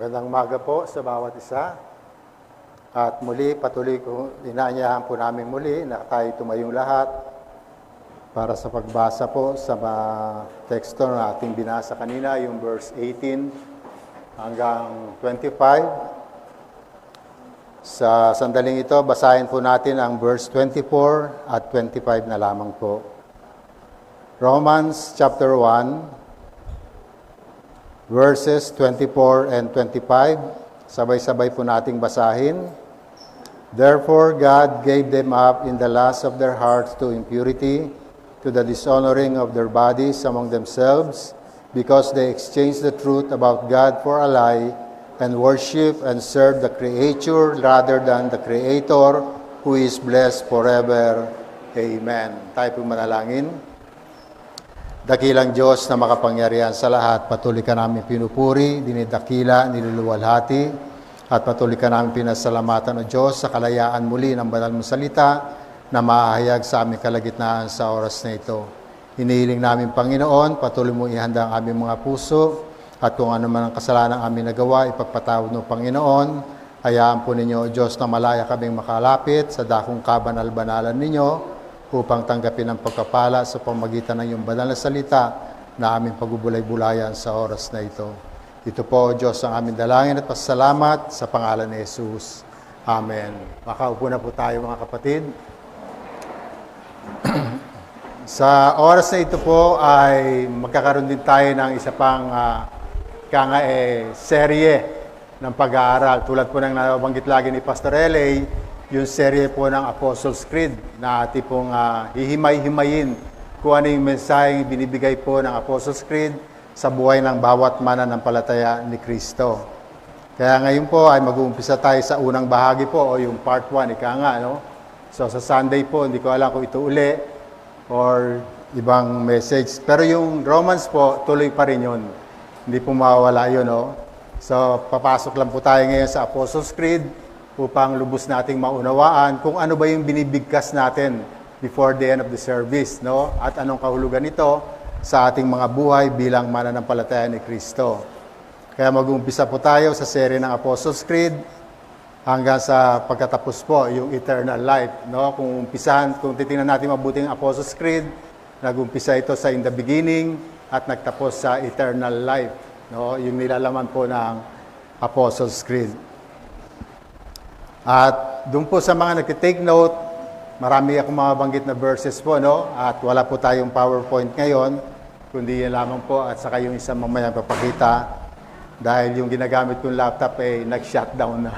Magandang umaga po sa bawat isa. At muli, patuloy ko, inaanyahan po namin muli na tayo tumayong lahat para sa pagbasa po sa teksto na ating binasa kanina, yung verse 18 hanggang 25. Sa sandaling ito, basahin po natin ang verse 24 at 25 na lamang po. Romans chapter 1, verses 24 and 25, sabay-sabay po nating basahin. Therefore, God gave them up in the lust of their hearts to impurity, to the dishonoring of their bodies among themselves, because they exchanged the truth about God for a lie, and worship and serve the creature rather than the Creator, who is blessed forever. Amen. Tayo po manalangin. Dakilang Diyos na makapangyarihan sa lahat, patuloy ka namin pinupuri, dinidakila, niluluwalhati, at patuloy ka namin pinasalamatan o Diyos sa kalayaan muli ng banal mong salita na maahayag sa aming kalagitnaan sa oras na ito. Hinihiling namin, Panginoon, patuloy mo ihanda ang aming mga puso, at kung ano man ang kasalanan aming nagawa, ipagpatawad mo, Panginoon. Hayaan po ninyo, o Diyos, na malaya kaming makalapit sa dakong kabanal-banalan ninyo, upang tanggapin ang pagkapala sa pamagitan ng iyong banal na salita na aming pagbubulay-bulayan sa oras na ito. Ito po, Diyos, ang aming dalangin at pasalamat sa pangalan ni Jesus. Amen. Makaupo na po tayo, mga kapatid. Sa oras na ito po ay magkakaroon din tayo ng isa pang serye ng pag-aaral. Tulad po ng nabanggit lagi ni Pastor L.A., yung serye po ng Apostles' Creed na ating pong hihimay-himayin kung ano yung mensaheng binibigay po ng Apostles' Creed sa buhay ng bawat mananampalataya ni Kristo. Kaya ngayon po ay mag-uumpisa tayo sa unang bahagi po o yung part 1, ika nga, no? So sa Sunday po, hindi ko alam kung ito uli or ibang message. Pero yung Romans po, tuloy pa rin yun. Hindi po mawawala yun, no? So papasok lang po tayo ngayon sa Apostles' Creed upang lubos nating maunawaan kung ano ba yung binibigkas natin before the end of the service, no? At anong kahulugan nito sa ating mga buhay bilang mananampalataya ni Kristo. Kaya mag-uumpisa po tayo sa serye ng Apostles' Creed hanggang sa pagkatapos po, yung eternal life, no? Kung titingnan natin mabuti ang Apostles' Creed, nag-umpisa ito sa in the beginning at nagtapos sa eternal life, no? Yung nilalaman po ng Apostles' Creed. At doon po sa mga nag-take note, marami akong mga banggit na verses po, no? At wala po tayong PowerPoint ngayon, kundi yan lamang po at saka yung isang mamaya papakita dahil yung ginagamit kong laptop ay nag-shutdown na.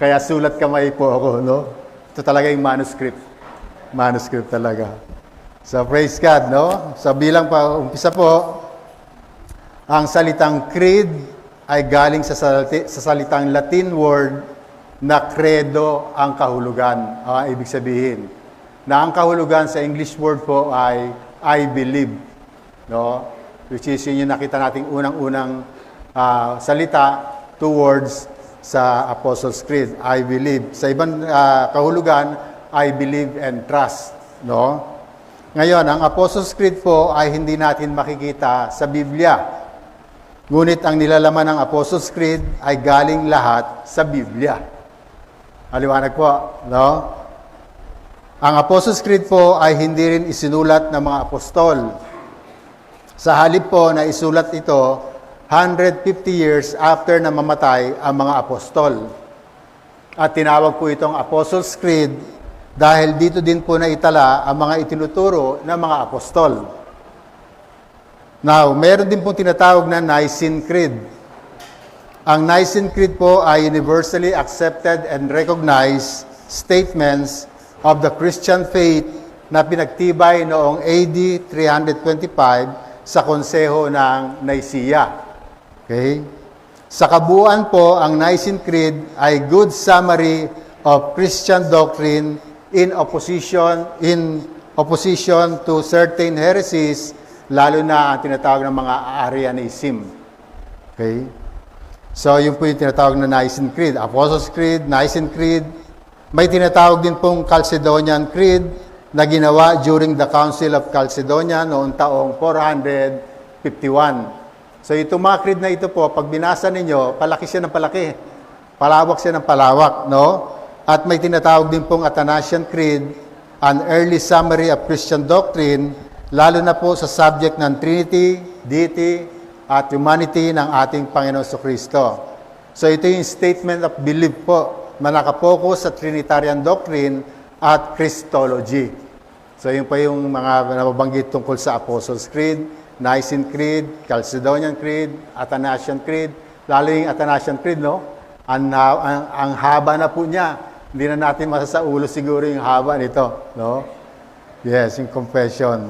Kaya sulat kamay po ako, no? Ito talaga yung manuscript. Manuscript talaga. So praise God, no? So bilang pa umpisa po, ang salitang creed ay galing sa salitang Latin word na credo ang kahulugan. Ibig sabihin, na ang kahulugan sa English word po ay I believe. No? Which is yun yung nakita nating unang-unang salita, 2 words sa Apostles' Creed, I believe. Sa ibang kahulugan, I believe and trust. No? Ngayon, ang Apostles' Creed po ay hindi natin makikita sa Biblia. Ngunit ang nilalaman ng Apostles' Creed ay galing lahat sa Biblia. Maliwanag po, no? Ang Apostles' Creed po ay hindi rin isinulat ng mga apostol. Sa halip po na isulat ito 150 years after na mamatay ang mga apostol. At tinawag po itong Apostles' Creed dahil dito din po naitala ang mga itinuturo ng mga apostol. Now, meron din pong tinatawag na Nicene Creed. Ang Nicene Creed po ay universally accepted and recognized statements of the Christian faith na pinagtibay noong AD 325 sa konseho ng Nicaea. Okay? Sa kabuuan po, ang Nicene Creed ay good summary of Christian doctrine in opposition to certain heresies, lalo na ang tinatawag ng mga Arianism. Okay? So, yun po yung tinatawag na Nicene Creed. Apostles' Creed, Nicene Creed. May tinatawag din pong Chalcedonian Creed na ginawa during the Council of Chalcedonia noong taong 451. So itong mga creed na ito po, pag binasa ninyo, palaki siya ng palaki. Palawak siya ng palawak, no? At may tinatawag din pong Athanasian Creed, an early summary of Christian doctrine, lalo na po sa subject ng Trinity, Deity, at humanity ng ating Panginoon Kristo. So ito yung statement of belief po, na nakapokus sa Trinitarian doctrine at Christology. So yun pa yung mga nababanggit tungkol sa Apostles' Creed, Nicene Creed, Chalcedonian Creed, Athanasian Creed, lalo yung Athanasian Creed, no? Ang haba na po niya. Hindi na natin masasaulo siguro yung haba nito, no? Yes, yung confession.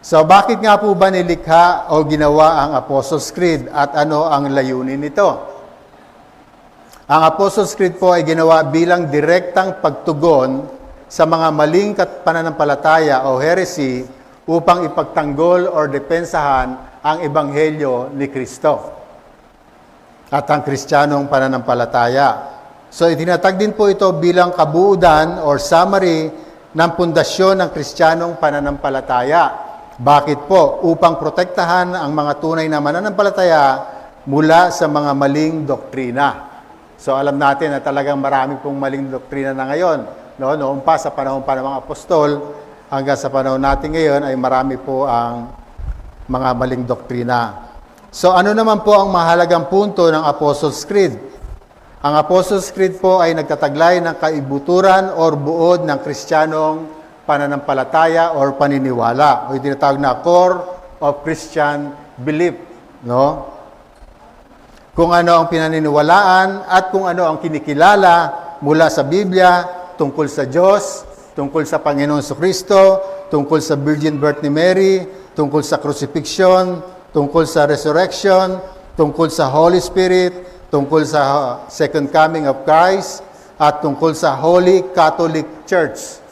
So bakit nga po ba nilikha o ginawa ang Apostles' Creed at ano ang layunin nito? Ang Apostles' Creed po ay ginawa bilang direktang pagtugon sa mga maling pananampalataya o heresy upang ipagtanggol o depensahan ang Ebanghelyo ni Kristo at ang Kristiyanong pananampalataya. So itinatag din po ito bilang kabuudan or summary ng pundasyon ng Kristiyanong pananampalataya. Bakit po? Upang protektahan ang mga tunay na mananampalataya mula sa mga maling doktrina. So alam natin na talagang marami pong maling doktrina na ngayon. No? Noon pa sa panahon pa ng mga apostol, hanggang sa panahon natin ngayon ay marami po ang mga maling doktrina. So ano naman po ang mahalagang punto ng Apostles' Creed? Ang Apostles' Creed po ay nagtataglay ng kaibuturan or buod ng Kristiyanong pananampalataya or paniniwala. O tinatawag na core of Christian belief. No? Kung ano ang pinaniniwalaan at kung ano ang kinikilala mula sa Biblia tungkol sa Diyos, tungkol sa Panginoon Kristo, tungkol sa virgin birth ni Mary, tungkol sa crucifixion, tungkol sa resurrection, tungkol sa Holy Spirit, tungkol sa second coming of Christ, at tungkol sa Holy Catholic Church.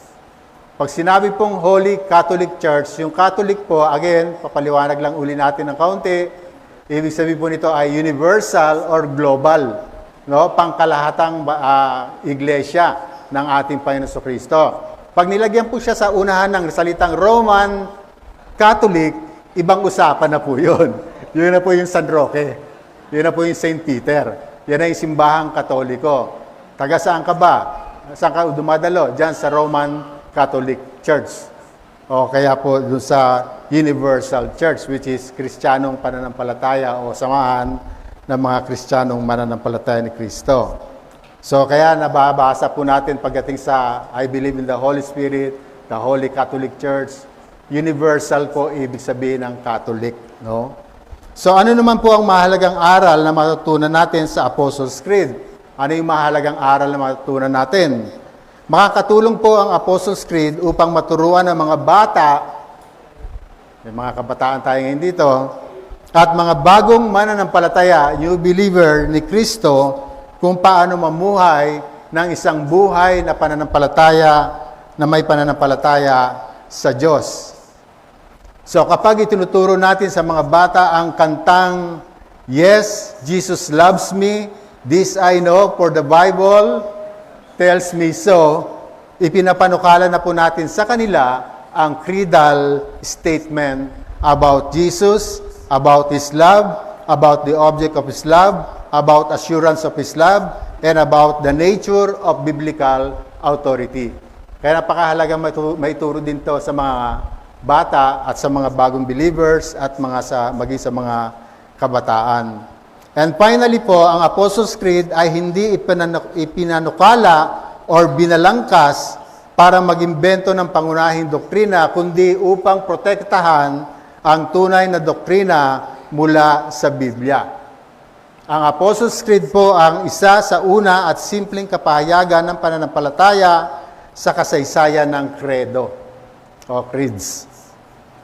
Pag sinabi pong Holy Catholic Church, yung Catholic po, again, papaliwanag lang uli natin ng kaunti, ibig sabihin po nito ay universal or global, no? Pangkalahatang iglesia ng ating Panginoon Kristo. Pag nilagyan po siya sa unahan ng salitang Roman Catholic, ibang usapan na po yun. Yun na po yung San Roque. Yun na po yung St. Peter. Yan ay simbahang Katoliko. Taga saan ka ba? Saan ka dumadalo? Diyan sa Roman Catholic Church. O kaya po dun sa Universal Church, which is Kristiyanong pananampalataya o samahan ng mga Kristiyanong mananampalataya ni Kristo. So kaya nababasa po natin pagdating sa I believe in the Holy Spirit, the Holy Catholic Church. Universal po ibig sabihin ng Catholic, no? So ano naman po ang mahalagang aral na matutunan natin sa Apostles' Creed? Ano yung mahalagang aral na matutunan natin? Makakatulong po ang Apostles' Creed upang maturuan ng mga bata, may mga kabataan tayo ngayon dito, at mga bagong mananampalataya, new believer ni Kristo, kung paano mamuhay ng isang buhay na pananampalataya, na may pananampalataya sa Diyos. So kapag itinuturo natin sa mga bata ang kantang, Yes, Jesus loves me, this I know, for the Bible tells me so, ipinapanukala na po natin sa kanila ang creedal statement about Jesus, about His love, about the object of His love, about assurance of His love, and about the nature of biblical authority. Kaya napakahalaga maituro din to sa mga bata at sa mga bagong believers at maging sa mga kabataan. And finally po, ang Apostles' Creed ay hindi ipinanukala or binalangkas para mag-imbento ng pangunahing doktrina, kundi upang protektahan ang tunay na doktrina mula sa Biblia. Ang Apostles' Creed po ang isa sa una at simpleng kapahayagan ng pananampalataya sa kasaysayan ng credo o creeds.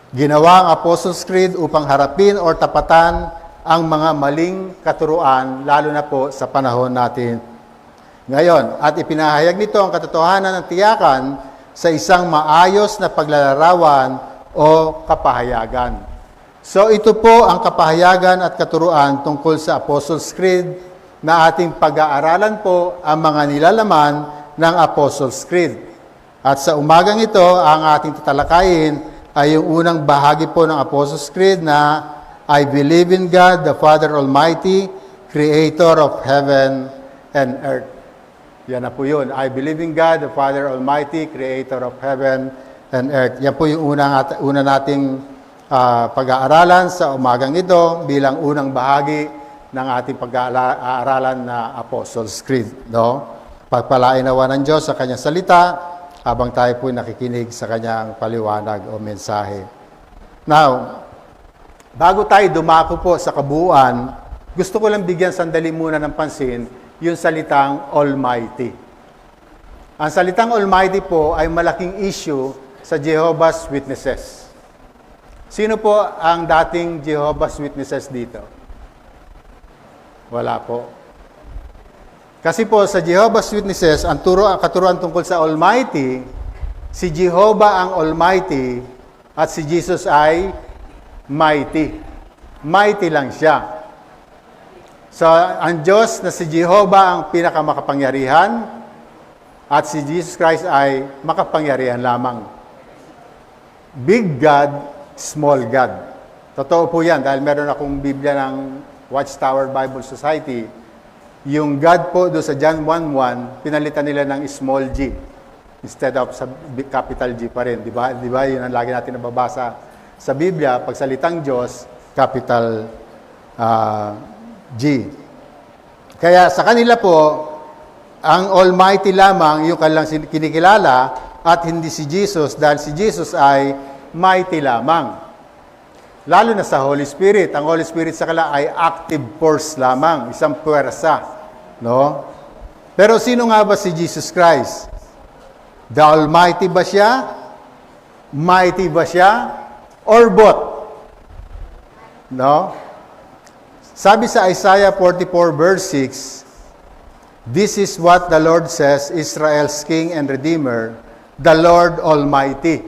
Ginawa ang Apostles' Creed upang harapin o tapatan ang mga maling katuruan, lalo na po sa panahon natin ngayon. At ipinahayag nito ang katotohanan ng tiyakan sa isang maayos na paglalarawan o kapahayagan. So ito po ang kapahayagan at katuruan tungkol sa Apostles' Creed na ating pag-aaralan po ang mga nilalaman ng Apostles' Creed. At sa umagang ito, ang ating tatalakayin ay yung unang bahagi po ng Apostles' Creed na I believe in God, the Father Almighty, Creator of heaven and earth. Yan na po yun. I believe in God, the Father Almighty, Creator of heaven and earth. Yan po yung una nating pag-aaralan sa umagang ito bilang unang bahagi ng ating pag-aaralan na Apostles' Creed. No? Pagpalain nawa ng Diyos sa Kanyang salita habang tayo po nakikinig sa Kanyang paliwanag o mensahe. Now, bago tayo dumako po sa kabuuan, gusto ko lang bigyan sandali muna ng pansin yung salitang Almighty. Ang salitang Almighty po ay malaking issue sa Jehovah's Witnesses. Sino po ang dating Jehovah's Witnesses dito? Wala po. Kasi po sa Jehovah's Witnesses, ang katuruan tungkol sa Almighty, si Jehovah ang Almighty at si Jesus ay Mighty. Mighty lang siya. So, ang Diyos na si Jehovah ang pinakamakapangyarihan at si Jesus Christ ay makapangyarihan lamang. Big God, small God. Totoo po yan dahil meron akong Biblia ng Watchtower Bible Society. Yung God po doon sa John 1:1, pinalitan nila ng small g instead of sa capital G pa rin. Di ba? Di ba? Yun ang lagi natin nababasa sa Biblia. Pag salitang Diyos, capital G. Kaya sa kanila po, ang Almighty lamang yung kanilang kinikilala at hindi si Jesus dahil si Jesus ay mighty lamang. Lalo na sa Holy Spirit. Ang Holy Spirit sa kanila ay active force lamang, isang puwersa. No? Pero sino nga ba si Jesus Christ? The Almighty ba siya? Mighty ba siya? Or both? No? Sabi sa Isaiah 44 verse 6, "This is what the Lord says, Israel's King and Redeemer, the Lord Almighty."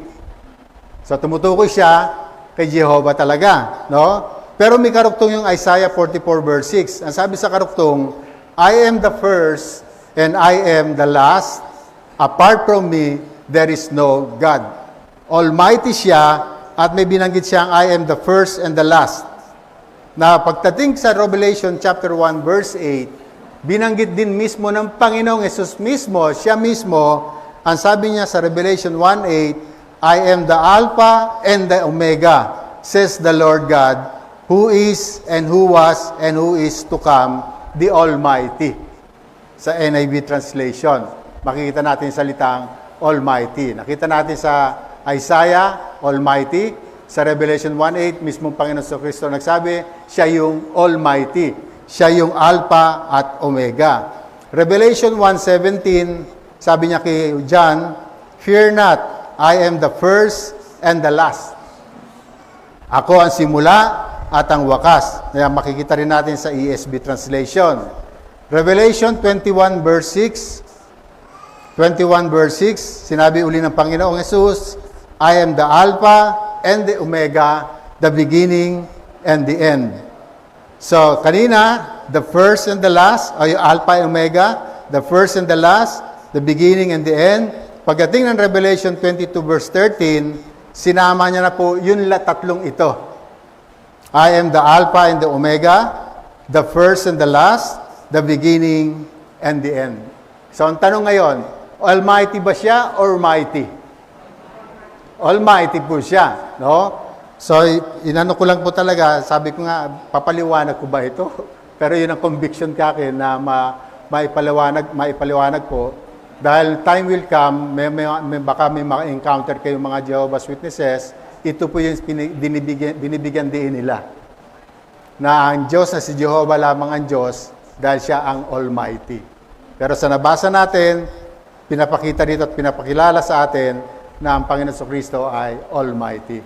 So tumutukoy siya kay Jehovah talaga, no? Pero may karuktong yung Isaiah 44 verse 6. Ang sabi sa karuktong, "I am the first and I am the last. Apart from me, there is no God." Almighty siya at may binanggit siyang I am the first and the last. Na pagdating sa Revelation chapter 1 verse 8, binanggit din mismo ng Panginoong Yesus mismo, siya mismo, ang sabi niya sa Revelation 1:8, "I am the Alpha and the Omega, says the Lord God, who is and who was and who is to come, the Almighty." Sa NIV translation, makikita natin salitang Almighty. Nakita natin sa Isaiah, Almighty. Sa Revelation 1:8, mismong Panginoon sa Kristo nagsabi, siya yung Almighty. Siya yung Alpha at Omega. Revelation 1:17, sabi niya kay John, "Fear not, I am the first and the last." Ako ang simula at ang wakas. Kaya makikita rin natin sa ESV translation. Revelation 21 verse 6. 21 verse 6, sinabi uli ng Panginoong Yesus, "I am the Alpha and the Omega, the beginning and the end." So, kanina, the first and the last, o yung Alpha and Omega, the first and the last, the beginning and the end. Pagdating ng Revelation 22 verse 13, sinama niya na po yung tatlong ito. I am the Alpha and the Omega, the first and the last, the beginning and the end. So, ang tanong ngayon, Almighty ba siya or mighty? Almighty po siya, no? So, inano ko lang po talaga, sabi ko nga, papaliwanag ko ba ito? Pero yun ang conviction ka akin na maipaliwanag po. Dahil time will come, baka may ma-encounter kayo mga Jehovah's Witnesses, ito po yung binibigyan din nila. Na ang Diyos na si Jehovah lamang ang Diyos dahil siya ang Almighty. Pero sa nabasa natin, pinapakita dito at pinapakilala sa atin na ang Panginoon sa Kristo ay Almighty.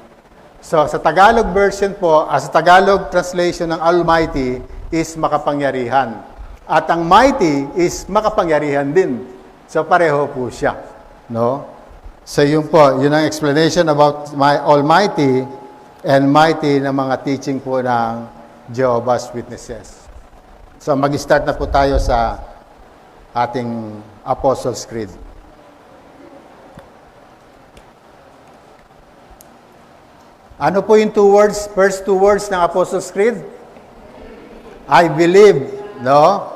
So sa Tagalog version po, sa Tagalog translation ng Almighty is makapangyarihan. At ang mighty is makapangyarihan din. So pareho po siya, no? So yun po, yun ang explanation about my Almighty and mighty na mga teaching po ng Jehovah's Witnesses. So mag-start na po tayo sa ating Apostles' Creed. Ano po yung first two words ng Apostles' Creed? I believe, no?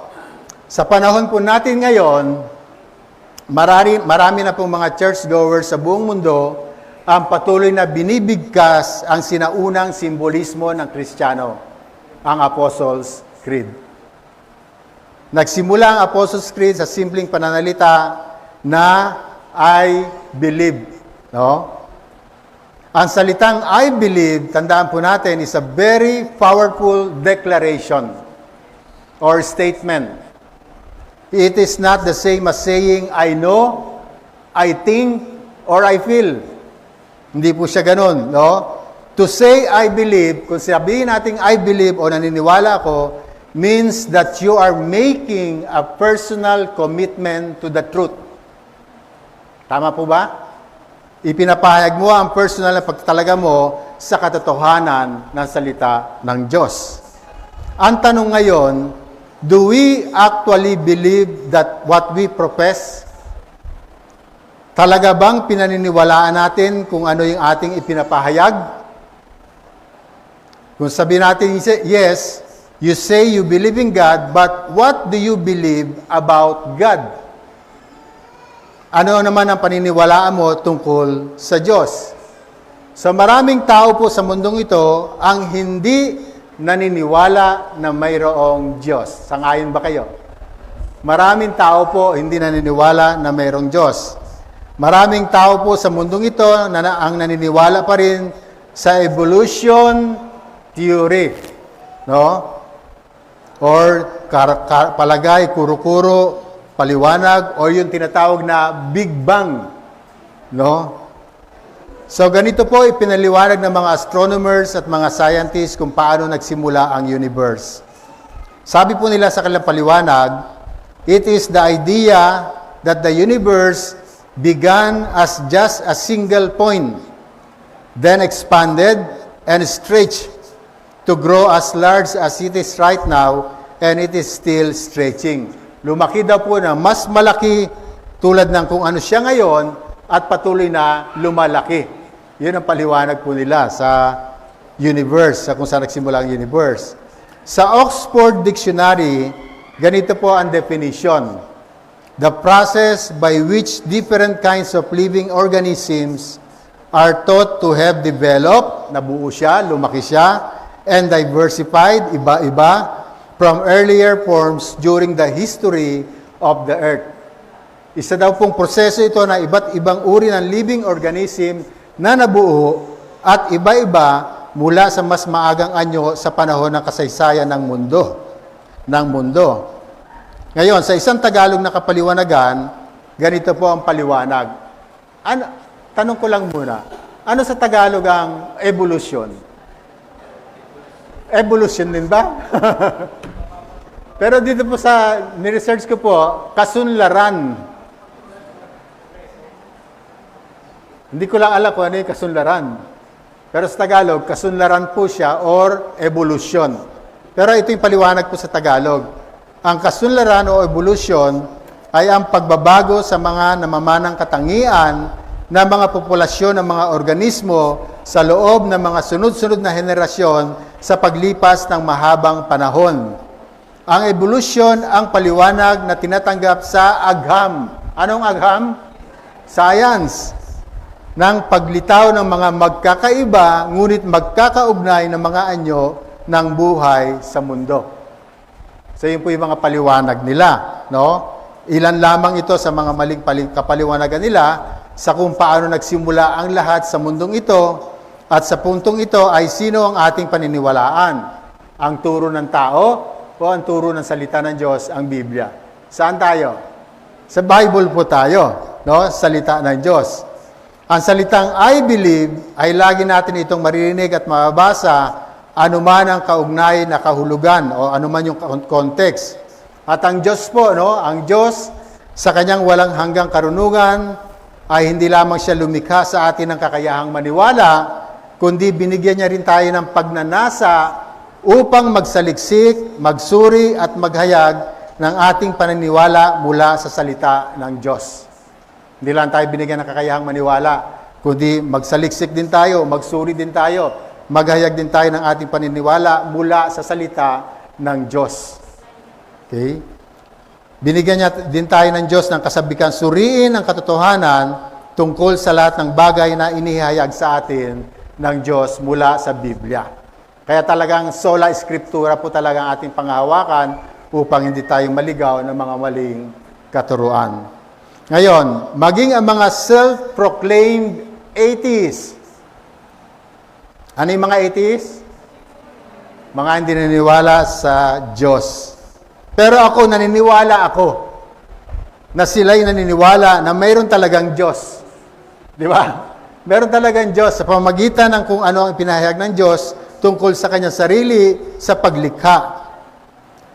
Sa panahon po natin ngayon, marami na pong mga churchgoers sa buong mundo ang patuloy na binibigkas ang sinaunang simbolismo ng Kristiyano, ang Apostles' Creed. Nagsimula ang Apostles' Creed sa simpleng pananalita na I believe. No? Ang salitang I believe, tandaan po natin, is a very powerful declaration or statement. It is not the same as saying I know, I think, or I feel. Hindi po siya ganun, no? To say I believe, kung sabihin natin I believe o naniniwala ako, means that you are making a personal commitment to the truth. Tama po ba? Ipinapahayag mo ang personal na pagtalaga mo sa katotohanan ng salita ng Diyos. Ang tanong ngayon, do we actually believe that what we profess? Talaga bang pinaniniwalaan natin kung ano yung ating ipinapahayag? Kung sabihin natin, yes, you say you believe in God, but what do you believe about God? Ano naman ang paniniwalaan mo tungkol sa Diyos? So maraming tao po sa mundong ito ang hindi naniniwala na mayroong Diyos. Sangayon ba kayo? Maraming tao po hindi naniniwala na mayroong Diyos. Maraming tao po sa mundong ito na ang naniniwala pa rin sa evolution theory, no? Or palagay, kuro-kuro, paliwanag, o yung tinatawag na Big Bang, no? So ganito po ipinaliwanag ng mga astronomers at mga scientists kung paano nagsimula ang universe. Sabi po nila sa kanilang paliwanag, it is the idea that the universe began as just a single point, then expanded and stretched to grow as large as it is right now, and it is still stretching. Lumaki daw po na mas malaki tulad ng kung ano siya ngayon at patuloy na lumalaki. Yun ang paliwanag po nila sa universe, sa kung saan nagsimula ang universe. Sa Oxford Dictionary, ganito po ang definition. The process by which different kinds of living organisms are thought to have developed, nabuo siya, lumaki siya, and diversified, iba-iba, from earlier forms during the history of the earth. Isa daw pong proseso ito na iba't ibang uri ng living organism na nabuo at iba-iba mula sa mas maagang anyo sa panahon ng kasaysayan ng mundo. Ngayon, sa isang Tagalog na kapaliwanagan, ganito po ang paliwanag. Tanong ko lang muna, ano sa Tagalog ang evolution? Evolution din ba? Pero dito po sa ni-research ko po, kasunlaran. Hindi ko lang alam kung ano yung kasunlaran. Pero sa Tagalog, kasunlaran po siya or evolution. Pero ito yung paliwanag po sa Tagalog. Ang kasunlaran o evolution ay ang pagbabago sa mga namamanang katangian ng mga populasyon ng mga organismo sa loob ng mga sunod-sunod na henerasyon sa paglipas ng mahabang panahon. Ang evolution ang paliwanag na tinatanggap sa agham. Anong agham? Science. Ng paglitaw ng mga magkakaiba, ngunit magkakaugnay ng mga anyo ng buhay sa mundo. So yun po yung mga paliwanag nila. No? Ilan lamang ito sa mga maling kapaliwanagan nila sa kung paano nagsimula ang lahat sa mundong ito at sa puntong ito ay sino ang ating paniniwalaan. Ang turo ng tao o ang turo ng salita ng Diyos, ang Biblia. Saan tayo? Sa Bible po tayo, no? Salita ng Diyos. Ang salitang I believe ay lagi natin itong maririnig at mababasa anuman ang kaugnay na kahulugan o anuman yung context. At ang Diyos po, no? Ang Diyos sa kanyang walang hanggang karunungan ay hindi lamang siya lumikha sa atin ng kakayahang maniwala, kundi binigyan niya rin tayo ng pagnanasa upang magsaliksik, magsuri at maghayag ng ating paniniwala mula sa salita ng Diyos. Hindi lang tayo binigyan ng kakayahang maniwala, kundi magsaliksik din tayo, magsuri din tayo, maghayag din tayo ng ating paniniwala mula sa salita ng Diyos. Okay? Binigyan niya din tayo ng Diyos ng kasabikan, suriin ang katotohanan tungkol sa lahat ng bagay na inihayag sa atin ng Diyos mula sa Biblia. Kaya talagang sola scriptura po talaga ang ating panghahawakan upang hindi tayo maligaw ng mga maling katuruan. Ngayon, maging ang mga self-proclaimed atheists. Ano yung mga atheists? Mga hindi naniniwala sa Diyos. Pero ako, naniniwala ako na sila'y naniniwala na mayroon talagang Diyos. Di ba? Meron talagang Diyos sa pamamagitan ng kung ano ang pinahayag ng Diyos tungkol sa kanyang sarili sa paglikha.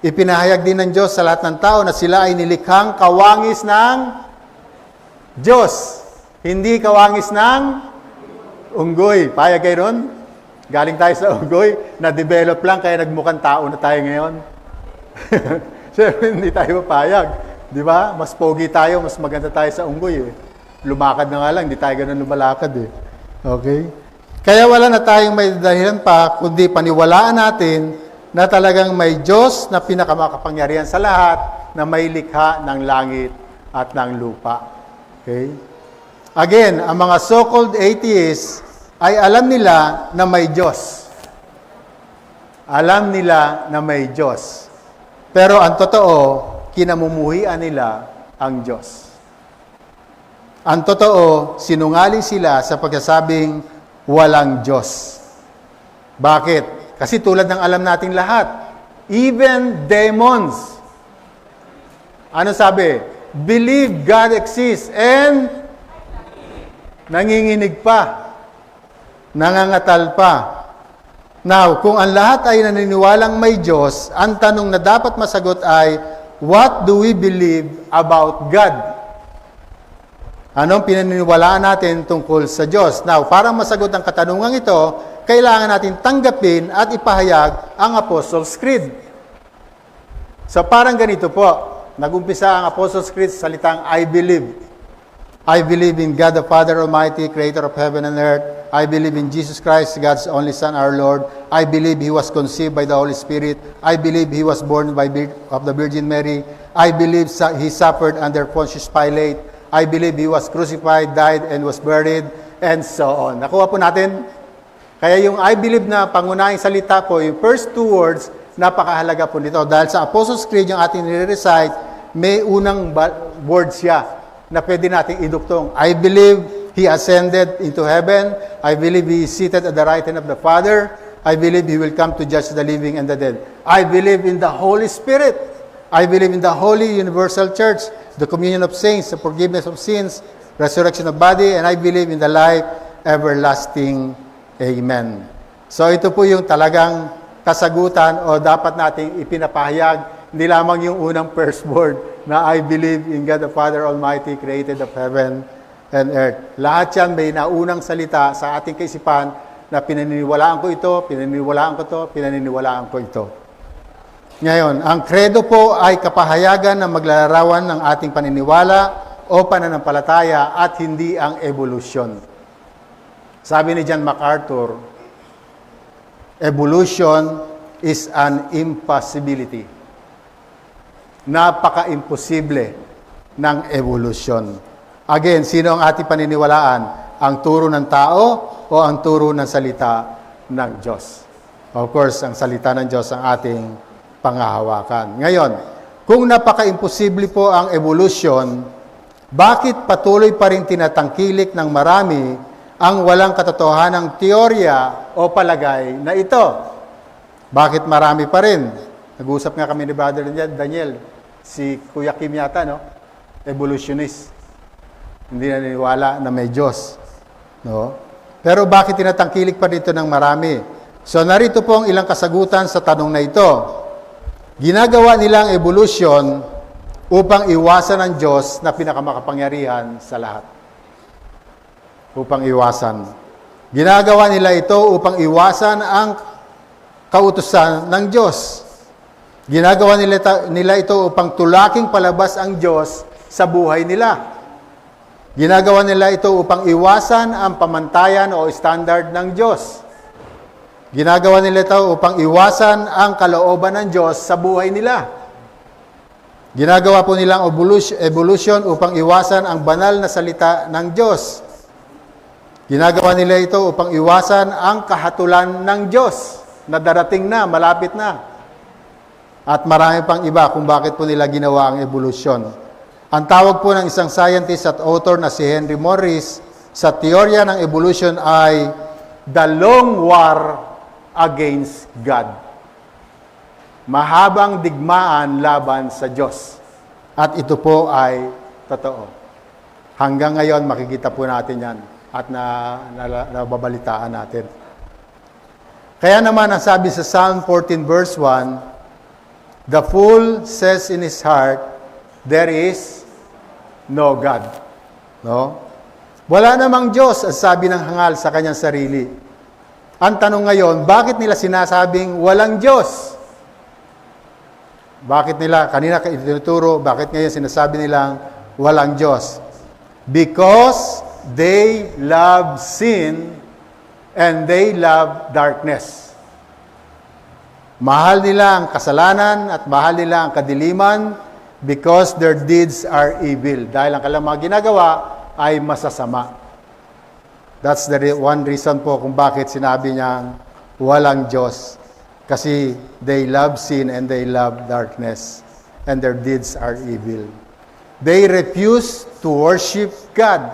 Ipinahayag din ng Diyos sa lahat ng tao na sila ay nilikhang kawangis ng Diyos. Hindi kawangis ng unggoy. Payag kayo nun? Galing tayo sa unggoy, na-develop lang kaya nagmukhang tao na tayo ngayon. Siyempre, hindi tayo mapayag. Di ba? Mas pogi tayo, mas maganda tayo sa unggoy. Lumakad na nga lang, hindi tayo ganun lumalakad. Okay? Kaya wala na tayong may dahilan pa, kundi paniwalaan natin na talagang may Diyos na pinakamakapangyarihan sa lahat na may likha ng langit at ng lupa. Okay? Again, ang mga so-called atheists ay alam nila na may Diyos. Alam nila na may Diyos. Pero ang totoo, kinamumuhian nila ang Diyos. Ang totoo, sinungaling sila sa pagkasabing walang Diyos. Bakit? Kasi tulad ng alam nating lahat, even demons, ano sabi? Believe God exists and nanginginig pa, nangangatal pa. Now, kung ang lahat ay naniniwalang may Diyos, ang tanong na dapat masagot ay, what do we believe about God? Anong pinaniniwalaan natin tungkol sa Diyos? Now, para masagot ang katanungang ito, kailangan natin tanggapin at ipahayag ang Apostles' Creed. So parang ganito po, nag-umpisa ang Apostles' Creed sa salitang I believe. I believe in God the Father Almighty, Creator of heaven and earth. I believe in Jesus Christ, God's only Son, our Lord. I believe He was conceived by the Holy Spirit. I believe He was born of the Virgin Mary. I believe He suffered under Pontius Pilate. I believe He was crucified, died, and was buried, and so on. Nakuha po natin? Kaya yung I believe na pangunahing salita po, yung first two words, napakahalaga po nito. Dahil sa Apostles' Creed, yung ating nire-recite, may unang word siya na pwede nating iduktong. I believe He ascended into heaven. I believe He is seated at the right hand of the Father. I believe He will come to judge the living and the dead. I believe in the Holy Spirit. I believe in the Holy Universal Church, the communion of saints, the forgiveness of sins, resurrection of body, and I believe in the life everlasting. Amen. So ito po yung talagang kasagutan o dapat nating ipinapahayag, hindi lamang yung unang first word na I believe in God the Father Almighty, created of heaven and earth. Lahat yan may naunang salita sa ating kaisipan na pinaniniwalaan ko ito, pinaniniwalaan ko ito, pinaniniwalaan ko ito. Ngayon, ang credo po ay kapahayagan na maglalarawan ng ating paniniwala o pananampalataya at hindi ang evolution. Sabi ni John MacArthur, evolution is an impossibility. Napaka-imposible ng evolution. Again, sino ang ating paniniwalaan? Ang turo ng tao o ang turo ng salita ng Diyos? Of course, ang salita ng Diyos ang ating panghahawakan. Ngayon, kung napaka-imposible po ang evolution, bakit patuloy pa rin tinatangkilik ng marami ang walang katotohanang teorya o palagay na ito? Bakit marami pa rin? Nag-usap nga kami ni Brother Daniel, si Kuya Kim yata, no? Evolutionist. Hindi naniniwala na may Diyos. No? Pero bakit tinatangkilik pa dito ng marami? So narito po ang ilang kasagutan sa tanong na ito. Ginagawa nilang evolution upang iwasan ang Diyos na pinakamakapangyarihan sa lahat. Upang iwasan. Ginagawa nila ito upang iwasan ang kautusan ng Diyos. Ginagawa nila ito upang tulaking palabas ang Diyos sa buhay nila. Ginagawa nila ito upang iwasan ang pamantayan o standard ng Diyos. Ginagawa nila ito upang iwasan ang kalooban ng Diyos sa buhay nila. Ginagawa po nilang evolution upang iwasan ang banal na salita ng Diyos. Ginagawa nila ito upang iwasan ang kahatulan ng Diyos na darating na, malapit na. At marami pang iba kung bakit po nila ginawa ang evolution. Ang tawag po ng isang scientist at author na si Henry Morris sa teorya ng evolution ay the long war against God. Mahabang digmaan laban sa Diyos. At ito po ay totoo. Hanggang ngayon makikita po natin yan at nababalitaan natin. Kaya naman ang sabi sa Psalm 14 verse 1, the fool says in his heart, there is no God. No? Wala namang Diyos, ang sabi ng hangal sa kanyang sarili. Ang tanong ngayon, bakit nila sinasabing walang Diyos? Bakit nila, kanina itinuturo, bakit ngayon sinasabi nilang walang Diyos? Because they love sin and they love darkness. Mahal nila ang kasalanan at mahal nila ang kadiliman because their deeds are evil. Dahil ang kanilang mga ginagawa ay masasama. That's the one reason po kung bakit sinabi niyang walang Diyos. Kasi they love sin and they love darkness. And their deeds are evil. They refuse to worship God.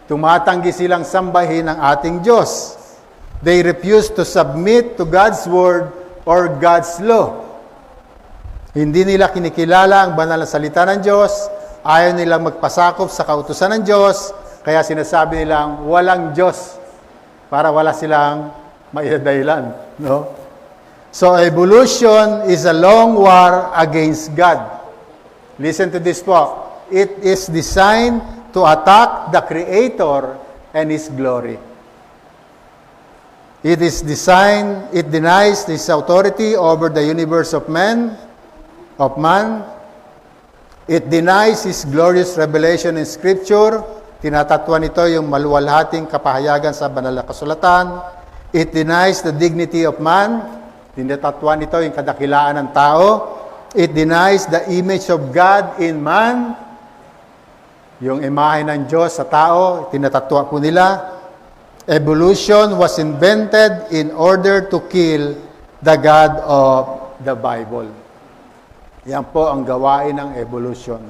Tumatanggi silang sambahin ang ating Diyos. They refuse to submit to God's word or God's law. Hindi nila kinikilala ang banal na salita ng Diyos, ayaw nilang magpasakop sa kautusan ng Diyos, kaya sinasabi nilang walang Diyos para wala silang maidadahilan. No? So evolution is a long war against God. Listen to this po. It is designed to attack the Creator and His glory. It denies His authority over the universe of man. It denies His glorious revelation in Scripture. Tinatatwa nito yung maluwalhating kapahayagan sa banal na kasulatan. It denies the dignity of man. Tinatatwa nito yung kadakilaan ng tao. It denies the image of God in man. Yung imahe ng Diyos sa tao, tinatatwa po nila. Evolution was invented in order to kill the God of the Bible. Yan po ang gawain ng evolution.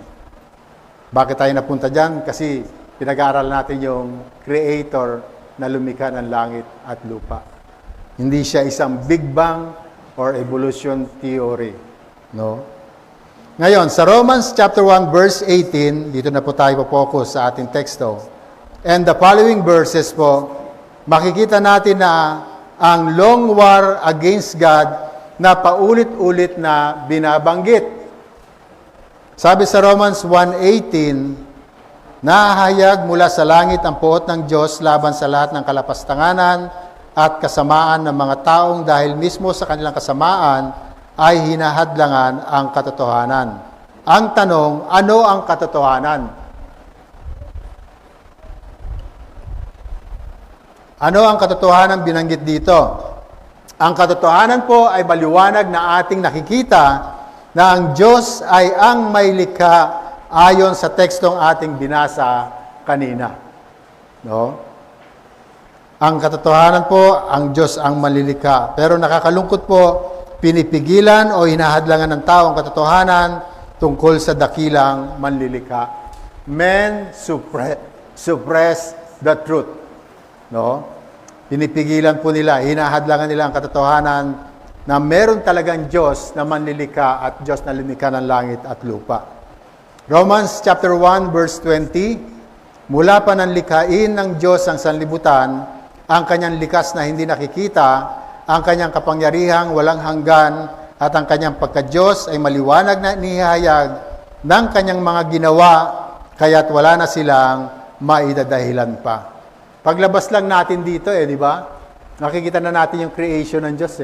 Bakit tayo napunta dyan? Kasi pinag-aaral natin yung Creator na lumikha ng langit at lupa. Hindi siya isang Big Bang or evolution theory. No? Ngayon, sa Romans chapter 1 verse 18, dito na po tayo po-focus sa ating teksto. And the following verses po, makikita natin na ang long war against God na paulit-ulit na binabanggit. Sabi sa Romans 1:18, nahahayag mula sa langit ang puot ng Diyos laban sa lahat ng kalapastanganan at kasamaan ng mga taong dahil mismo sa kanilang kasamaan ay hinahadlangan ang katotohanan. Ang tanong, ano ang katotohanan? Ano ang katotohanan binanggit dito? Ang katotohanan po ay maliwanag na ating nakikita na ang Diyos ay ang may likha ayon sa tekstong ating binasa kanina. No? Ang katotohanan po, ang Diyos ang malilikha. Pero nakakalungkot po, pinipigilan o hinahadlangan ng tao ang katotohanan tungkol sa dakilang manlilikha. Men suppress the truth. No? Pinipigilan po nila, hinahadlangan nila ang katotohanan na meron talagang Diyos na manlilikha at Diyos na lumikha ng langit at lupa. Romans chapter 1 verse 20, mula pa ng likhain ng Diyos ang sanlibutan, ang kanyang likas na hindi nakikita, ang kanyang kapangyarihang walang hanggan, at ang kanyang pagka-Diyos ay maliwanag na inihayag ng kanyang mga ginawa, kaya't wala na silang maidadahilan pa. Paglabas lang natin dito di ba? Nakikita na natin yung creation ng Diyos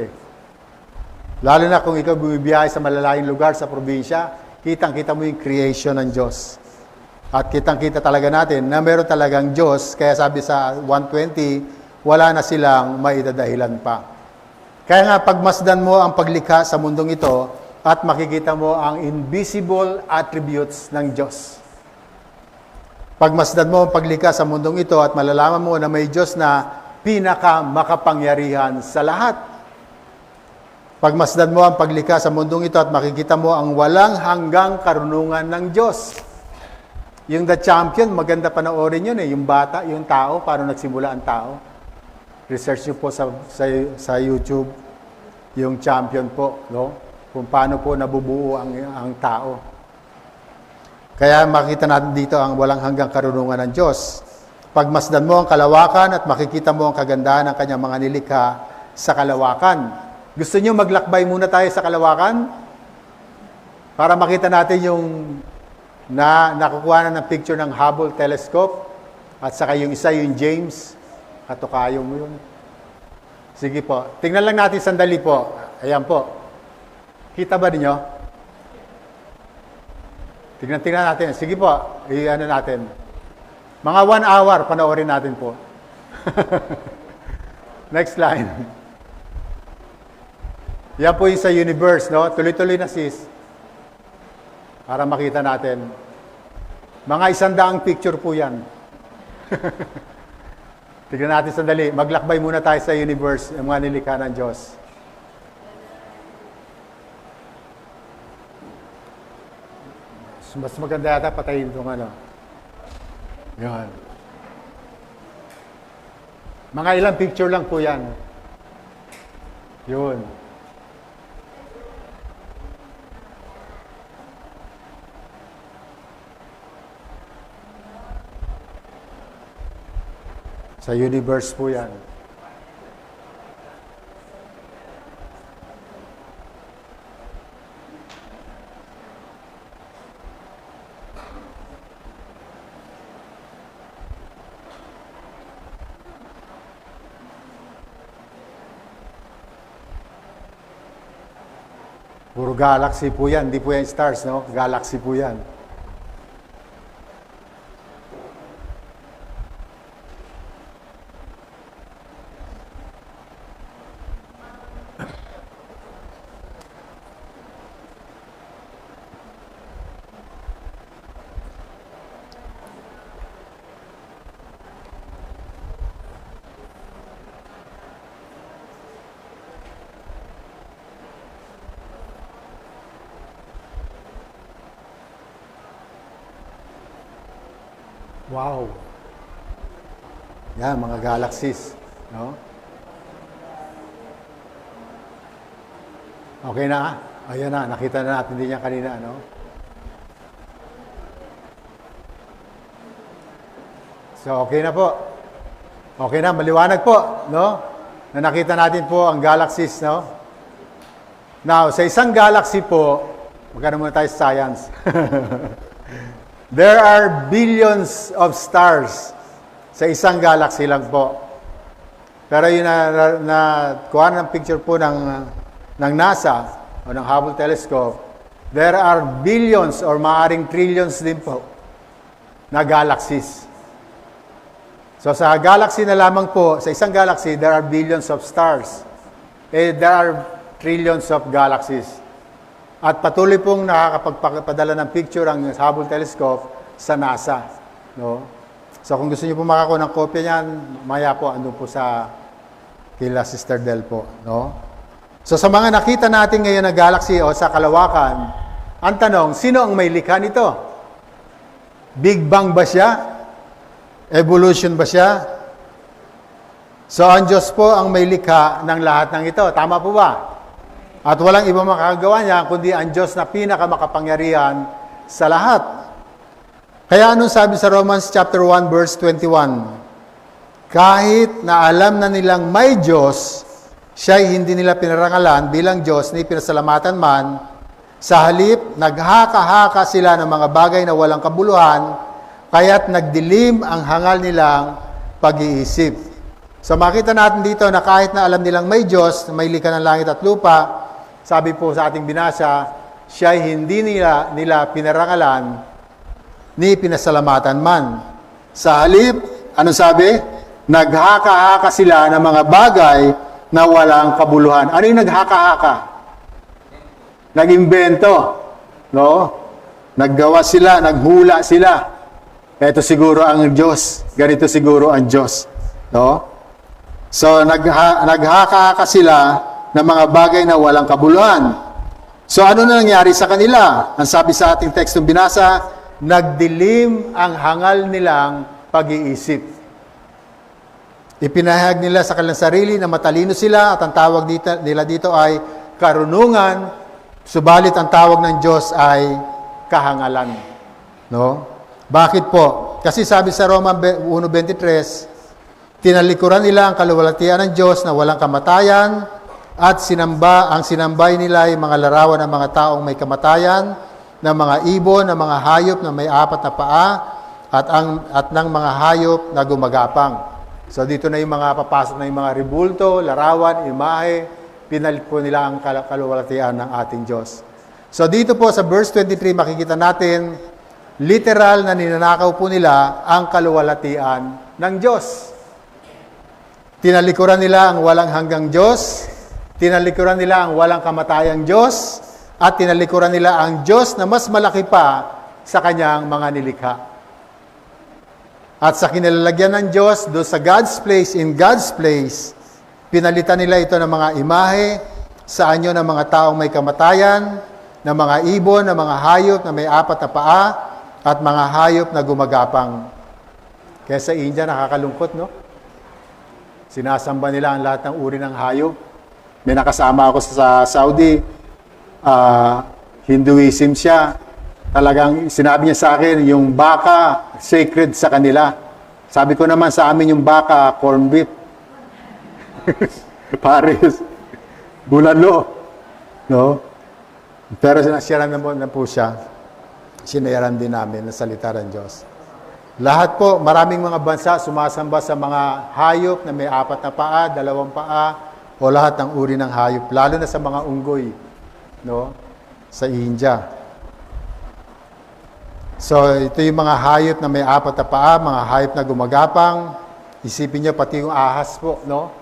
Lalo na kung ikaw bumibiyahe sa malalayong lugar sa probinsya, kitang-kita mo yung creation ng Diyos. At kitang-kita talaga natin na meron talagang Diyos. Kaya sabi sa 1:20, wala na silang maidadahilan pa. Kaya nga pagmasdan mo ang paglikha sa mundong ito at makikita mo ang invisible attributes ng Diyos. Pagmasdan mo ang paglikha sa mundong ito at malalaman mo na may Diyos na pinakamakapangyarihan sa lahat. Pagmasdan mo ang paglikha sa mundong ito at makikita mo ang walang hanggang karunungan ng Diyos. Yung The Champion, maganda panoorin yun eh. Yung bata, yung tao, paano nagsimula ang tao. Research nyo po sa YouTube, yung Champion po, no? Kung paano po nabubuo ang tao. Kaya makita natin dito ang walang hanggang karunungan ng Diyos. Pagmasdan mo ang kalawakan at makikita mo ang kagandahan ng kanyang mga nilikha sa kalawakan. Gusto nyo maglakbay muna tayo sa kalawakan? Para makita natin yung nakukuha na ng picture ng Hubble telescope at saka yung isa, yung James. Katukayo mo yun. Sige po. Tingnan lang natin sandali po. Ayan po. Kita ba ninyo? Tingnan natin. Sige po. I-ano natin. Mga 1 hour, panoorin natin po. Next line. Yan po yung sa universe, no? Tuloy-tuloy na sis. Para makita natin. Mga 100 picture po yan. Tignan natin sandali. Maglakbay muna tayo sa universe, ang mga nilikha ng Diyos. Mas maganda yata patayin itong ano. Yan. Mga ilang picture lang po yan. Yun. Sa universe po yan. Puro galaxy po yan. Hindi po yan stars, no? Galaxy po yan. Wow. Yan, mga galaxies. No? Okay na? Ayan na, nakita na natin din yan kanina. No? So, okay na po. Okay na, maliwanag po. No? Na nakita natin po ang galaxies. No? Now, sa isang galaxy po, magkano muna tayo sa science. There are billions of stars sa isang galaxy lang po. Pero yung kuha ng picture po ng NASA o ng Hubble telescope, there are billions or maaring trillions din po na galaxies. So sa galaxy na lamang po, sa isang galaxy, there are billions of stars. There are trillions of galaxies. At patuloy pong nakakapagpadala ng picture ang Hubble telescope sa NASA. No? So kung gusto niyo po makakuha ng kopya niyan, maya po andun po sa kila Sister Del po. No? So sa mga nakita natin ngayon na galaxy o sa kalawakan, ang tanong, sino ang may likha nito? Big Bang ba siya? Evolution ba siya? So ang Diyos po ang may likha ng lahat ng ito. Tama po ba? At walang iba makakagawa niya, kundi ang Diyos na pinakamakapangyarihan sa lahat. Kaya anong sabi sa Romans chapter 1 verse 21? Kahit na alam na nilang may Diyos, siya'y hindi nila pinarangalan bilang Diyos ni pinasalamatan man, sa halip, naghaka-haka sila ng mga bagay na walang kabuluhan, kaya't nagdilim ang hangal nilang pag-iisip. So makita natin dito na kahit na alam nilang may Diyos, may likha ng langit at lupa, sabi po sa ating binasa, siya'y hindi nila pinarangalan ni pinasalamatan man. Sa halip, ano sabi? Naghaka-haka sila ng mga bagay na walang kabuluhan. Ano yung naghaka-haka? Nag-imbento. No? Naggawa sila, naghula sila. Ito siguro ang Diyos. Ganito siguro ang Diyos. No? So, naghaka-haka sila ng mga bagay na walang kabuluhan. So, ano na nangyari sa kanila? Ang sabi sa ating tekstong binasa, nagdilim ang hangal nilang pag-iisip. Ipinahayag nila sa kanilang sarili na matalino sila at ang tawag nila dito ay karunungan, subalit ang tawag ng Diyos ay kahangalan. No? Bakit po? Kasi sabi sa Roma 1:23, tinalikuran nila ang kaluwalhatian ng Diyos na walang kamatayan at sinambay nila ay mga larawan ng mga taong may kamatayan, ng mga ibon, ng mga hayop na may 4 na paa, at ng mga hayop na gumagapang. So dito na yung mga papasok na yung mga ribulto, larawan, imahe, pinalit po nila ang kaluwalhatian ng ating Diyos. So dito po sa verse 23 makikita natin, literal na ninanakaw po nila ang kaluwalhatian ng Diyos. Tinalikuran nila ang walang hanggang Diyos, tinalikuran nila ang walang kamatayang Diyos, at tinalikuran nila ang Diyos na mas malaki pa sa kanyang mga nilikha. At sa kinilalagyan ng Diyos, doon sa God's place, in God's place, pinalitan nila ito ng mga imahe sa anyo ng mga taong may kamatayan, ng mga ibon, ng mga hayop na may 4 na paa, at mga hayop na gumagapang. Kaya sa India, nakakalungkot, no? Sinasamba nila ang lahat ng uri ng hayop. May nakasama ako sa Saudi, Hinduism siya. Talagang sinabi niya sa akin, yung baka, sacred sa kanila. Sabi ko naman sa amin yung baka, corn beef. Paris. Bulalo. No? Pero sinasyaran na po siya. Sinayaran din namin ng salita ng Diyos. Lahat po, maraming mga bansa sumasamba sa mga hayop na may 4 na paa, 2 paa, o lahat ng uri ng hayop, lalo na sa mga unggoy, no? Sa India. So, ito yung mga hayop na may 4 na paa, mga hayop na gumagapang. Isipin niyo pati yung ahas po, no?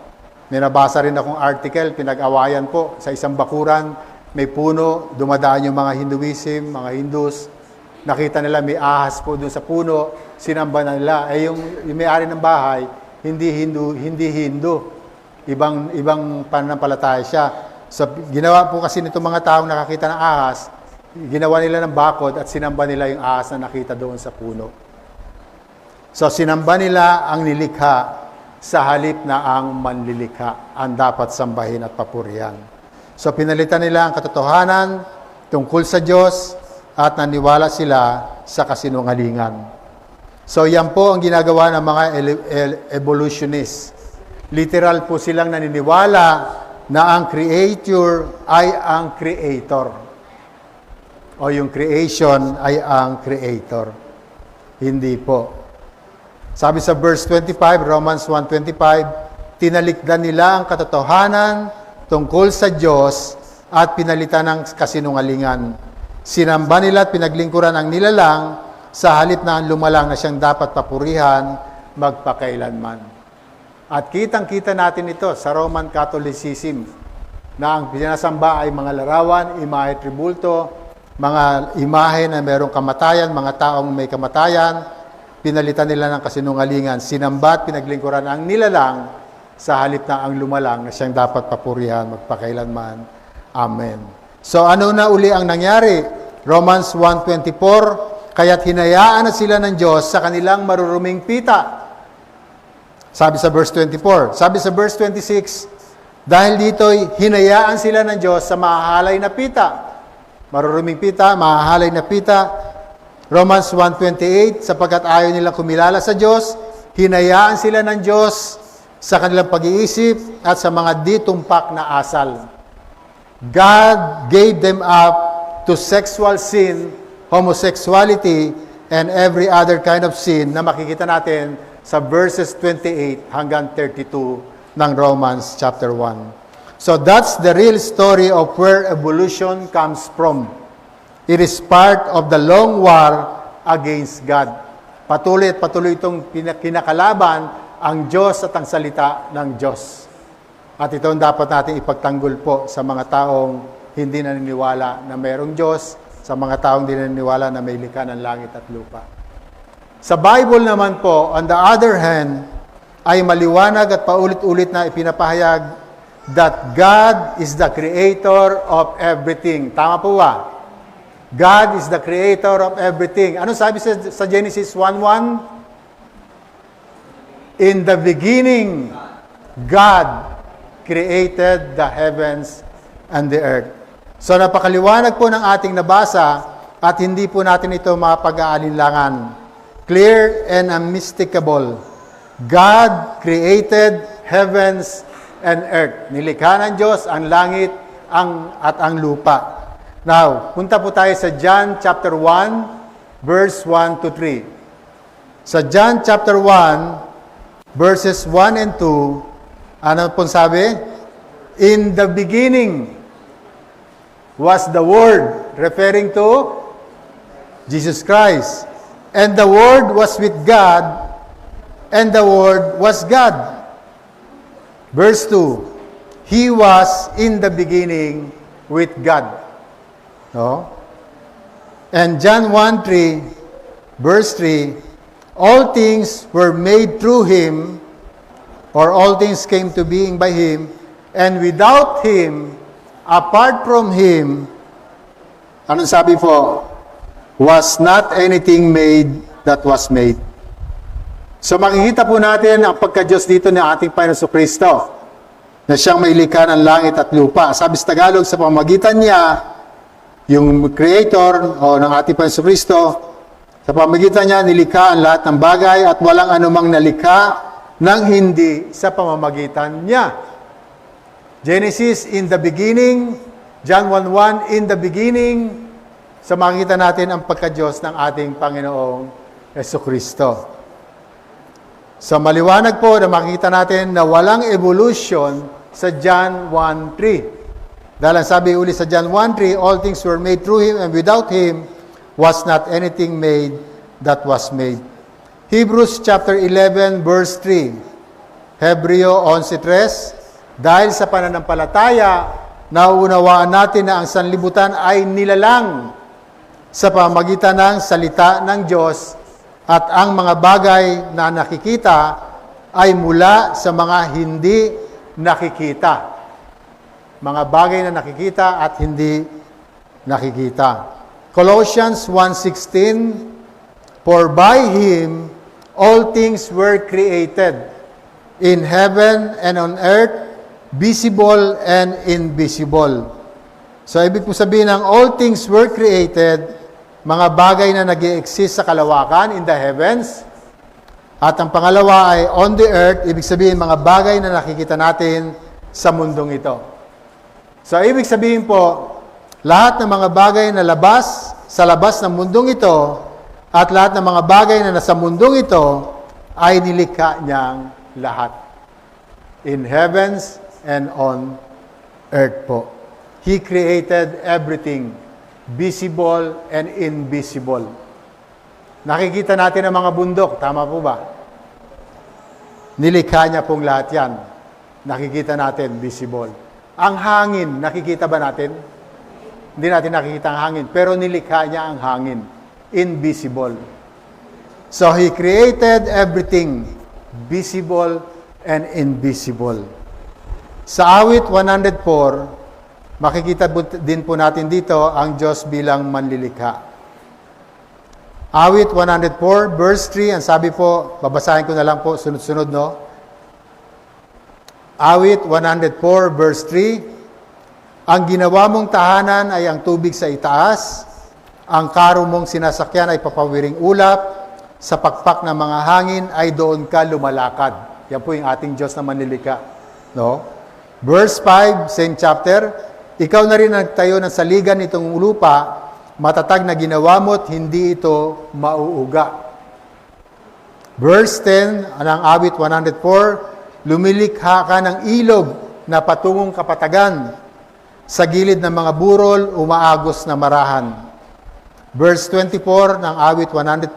May nabasa rin akong article, pinag-awayan po sa isang bakuran, may puno, dumadaan yung mga Hinduism, mga Hindus. Nakita nila may ahas po doon sa puno, sinamba na nila. Yung may-ari ng bahay, hindi Hindu. Ibang pananampalataya siya. So, ginawa po kasi nitong mga taong nakakita ng ahas, ginawa nila ng bakod at sinamba nila yung ahas na nakita doon sa puno. So, sinamba nila ang nilikha sa halip na ang manlilikha ang dapat sambahin at papurihan. So, pinalitan nila ang katotohanan tungkol sa Diyos at naniwala sila sa kasinungalingan. So, yan po ang ginagawa ng mga evolutionists. Literal po silang naniniwala na ang creator ay ang creator. O yung creation ay ang creator. Hindi po. Sabi sa verse 25, Romans 1:25, tinalikdan nila ang katotohanan tungkol sa Diyos at pinalitan ng kasinungalingan. Sinamba nila at pinaglingkuran ang nilalang sa halip na ang lumalang na siyang dapat papurihan magpakailanman. At kitang-kita natin ito sa Roman Catholicism na ang pinasamba ay mga larawan, imahe tribulto, mga imahe na mayroong kamatayan, mga taong may kamatayan, pinalitan nila ng kasinungalingan, sinamba at pinaglingkuran ang nilalang sa halip na ang lumalang na siyang dapat papurihan magpakailanman. Amen. So ano na uli ang nangyari? Romans 1:24, kaya't hinayaan na sila ng Diyos sa kanilang maruruming pita. Sabi sa verse 24. Sabi sa verse 26, dahil dito'y hinayaan sila ng Diyos sa mahahalay na pita. Maruruming pita, mahahalay na pita. Romans 1:28, sapagkat ayaw nilang kumilala sa Diyos, hinayaan sila ng Diyos sa kanilang pag-iisip at sa mga ditumpak na asal. God gave them up to sexual sin, homosexuality, and every other kind of sin na makikita natin sa verses 28 hanggang 32 ng Romans chapter 1. So that's the real story of where evolution comes from. It is part of the long war against God. Patuloy at patuloy itong kinakalaban ang Diyos at ang salita ng Diyos. At ito ang dapat natin ipagtanggol po sa mga taong hindi naniniwala na mayroong Diyos, sa mga taong hindi naniniwala na may likha ng langit at lupa. Sa Bible naman po, on the other hand, ay maliwanag at paulit-ulit na ipinapahayag that God is the creator of everything. Tama po ba? God is the creator of everything. Ano sabi sa Genesis 1:1? In the beginning, God created the heavens and the earth. So napakaliwanag po ng ating nabasa at hindi po natin ito mapag-aalinlangan. Clear and unmistakable. God created heavens and earth. Nilikha ng Diyos ang langit at ang lupa. Now, punta po tayo sa John chapter 1, verse 1 to 3. Sa John chapter 1, verses 1 and 2, ano pong sabi? In the beginning was the Word, referring to Jesus Christ. And the Word was with God, and the Word was God. Verse 2, He was in the beginning with God. No? And John 1:3, verse 3, all things were made through Him, or all things came to being by Him, and without Him, apart from Him, anong sabi po? Was not anything made that was made. So makikita po natin ang pagka-Diyos dito ni ating Panginoon Kristo, na siyang may likha ng langit at lupa. Sabi sa Tagalog, sa pamamagitan niya, yung Creator o ng ating Panginoon Kristo, sa pamamagitan niya, nilikha ang lahat ng bagay at walang anumang nalikha nang hindi sa pamamagitan niya. Genesis, in the beginning, John 1:1, in the beginning, sa makikita natin ang pagka-Diyos ng ating Panginoong Jesucristo. So maliwanag po na makikita natin na walang evolution sa John 1:3. Dahil ang sabi uli sa John 1:3, all things were made through Him, and without Him was not anything made that was made. Hebrews chapter 11, verse 3. Hebreo 11:3, dahil sa pananampalataya, nauunawaan natin na ang sanlibutan ay nilalang sa pamamagitan ng salita ng Diyos at ang mga bagay na nakikita ay mula sa mga hindi nakikita. Mga bagay na nakikita at hindi nakikita. Colossians 1:16, for by Him all things were created, in heaven and on earth, visible and invisible. So, ibig po sabihin ng all things were created, mga bagay na nag-i-exist sa kalawakan, in the heavens, at ang pangalawa ay on the earth, ibig sabihin mga bagay na nakikita natin sa mundong ito. So, ibig sabihin po, lahat ng mga bagay na sa labas ng mundong ito, at lahat ng mga bagay na nasa mundong ito, ay nilikha niyang lahat. In heavens and on earth po. He created everything, visible and invisible. Nakikita natin ang mga bundok, tama po ba? Nilikha niya pong lahat yan. Nakikita natin, visible. Ang hangin, nakikita ba natin? Hindi natin nakikita ang hangin, pero nilikha niya ang hangin. Invisible. So, He created everything, visible and invisible. Sa awit 104, makikita din po natin dito ang Diyos bilang manlilikha. Awit 104, verse 3, ang sabi po, babasahin ko na lang po, sunod-sunod, no? Awit 104, verse 3, ang ginawa mong tahanan ay ang tubig sa itaas, ang karo mong sinasakyan ay papawiring ulap, sa pakpak ng mga hangin ay doon ka lumalakad. Yan po yung ating Diyos na manlilikha. No? Verse 5, same chapter, ikaw na rin nagtayo ng saligan nitong lupa, matatag na ginawa mo't hindi ito mauuga. Verse 10, anang awit 104, lumilikha ka ng ilog na patungong kapatagan. Sa gilid ng mga burol, umaagos na marahan. Verse 24 ng awit 104,